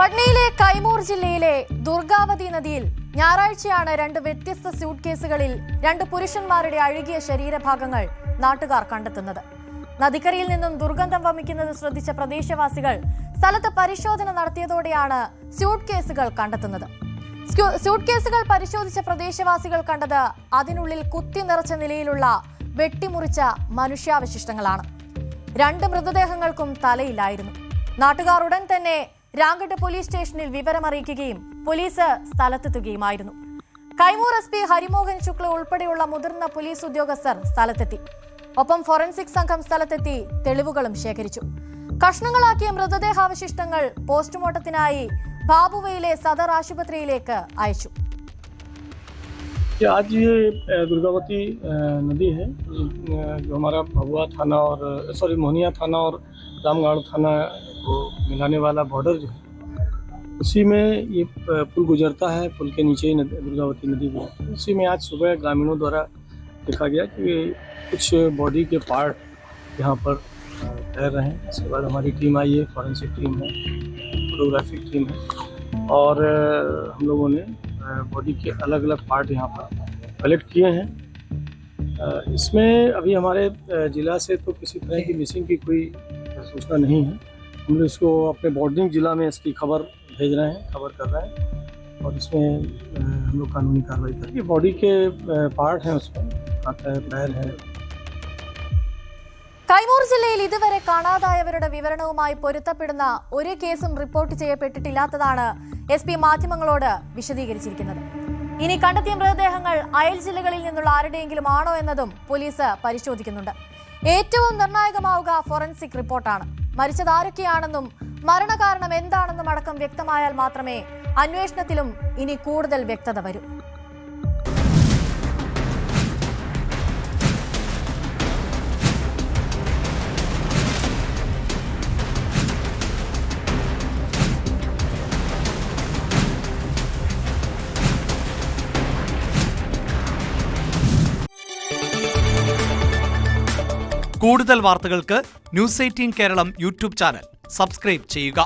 പട്നയിലെ കൈമൂർ ജില്ലയിലെ ദുർഗാവതി നദിയിൽ ഞായറാഴ്ചയാണ് രണ്ട് വ്യത്യസ്ത സ്യൂട്ട് കേസുകളിൽ രണ്ട് പുരുഷന്മാരുടെ അഴുകിയ ശരീരഭാഗങ്ങൾ നാട്ടുകാർ കണ്ടെത്തുന്നത്. നദിക്കരയിൽ നിന്നും ദുർഗന്ധം വമിക്കുന്നത് ശ്രദ്ധിച്ച പ്രദേശവാസികൾ സ്ഥലത്ത് പരിശോധന നടത്തിയതോടെയാണ് സ്യൂട്ട് കേസുകൾ കണ്ടെത്തുന്നത്. സ്യൂട്ട് കേസുകൾ പരിശോധിച്ച പ്രദേശവാസികൾ കണ്ടത് അതിനുള്ളിൽ കുത്തി നിറച്ച നിലയിലുള്ള വെട്ടിമുറിച്ച മനുഷ്യാവശിഷ്ടങ്ങളാണ്. രണ്ട് മൃതദേഹങ്ങൾക്കും തലയില്ലായിരുന്നു. നാട്ടുകാർ ഉടൻ തന്നെ രാംഗഡ് പോലീസ് സ്റ്റേഷനിൽ വിവരമറിയിക്കുകയും പോലീസ് സ്ഥലത്തെത്തുകയുമായിരുന്നു. കൈമൂർ SP ഹരിമോഹൻ ശുക്ല ഉൾപ്പെടെയുള്ള മുതിർന്ന പോലീസ് ഉദ്യോഗസ്ഥർ സ്ഥലത്തെത്തി. ഒപ്പം ഫോറൻസിക് സംഘം സ്ഥലത്തെത്തി തെളിവുകളും ശേഖരിച്ചു. കഷ്ണങ്ങളാക്കിയ മൃതദേഹാവശിഷ്ടങ്ങൾ പോസ്റ്റ്മോർട്ടത്തിനായി ബാബുവയിലെ സദർ ആശുപത്രിയിലേക്ക് അയച്ചു. आज ये दुर्गावती नदी है जो हमारा भभुआ थाना और मोहनिया थाना और रामगढ़ थाना को मिलाने वाला बॉर्डर जो है उसी में ये पुल गुजरता है. पुल के नीचे ही दुर्गावती नदी है. उसी में आज सुबह ग्रामीणों द्वारा देखा गया कि कुछ बॉडी के पार्ट यहाँ पर तैर रहे हैं. इसके बाद हमारी टीम आई है, फॉरेंसिक टीम है, फोटोग्राफिक टीम है और हम लोगों ने बॉडी के अलग अलग पार्ट यहाँ पर कलेक्ट किए हैं. इसमें अभी हमारे ज़िला से तो किसी तरह की मिसिंग की कोई सूचना नहीं है. हम लोग इसको अपने बॉर्डरिंग ज़िला में इसकी खबर भेज रहे हैं, खबर कर रहे हैं और इसमें हम लोग कानूनी कार्रवाई करेंगे. बॉडी के पार्ट हैं, उसमें हाथ है, पैर है. കൈമൂർ ജില്ലയിൽ ഇതുവരെ കാണാതായവരുടെ വിവരണവുമായി പൊരുത്തപ്പെടുന്ന ഒരു കേസും റിപ്പോർട്ട് ചെയ്യപ്പെട്ടിട്ടില്ലാത്തതാണ് SP മാധ്യമങ്ങളോട് വിശദീകരിച്ചിരിക്കുന്നത്. ഇനി കണ്ടെത്തിയ മൃതദേഹങ്ങൾ അയൽ ജില്ലകളിൽ നിന്നുള്ള ആരുടെയെങ്കിലും ആണോ എന്നതും പോലീസ് പരിശോധിക്കുന്നുണ്ട്. ഏറ്റവും നിർണായകമാവുക ഫോറൻസിക് റിപ്പോർട്ടാണ്. മരിച്ചത് ആരൊക്കെയാണെന്നും മരണകാരണം എന്താണെന്നും അടക്കം വ്യക്തമായാൽ മാത്രമേ അന്വേഷണത്തിലും ഇനി കൂടുതൽ വ്യക്തത വരൂ. കൂടുതൽ വാർത്തകൾക്ക് News 18 Keralam YouTube channel subscribe ചെയ്യുക.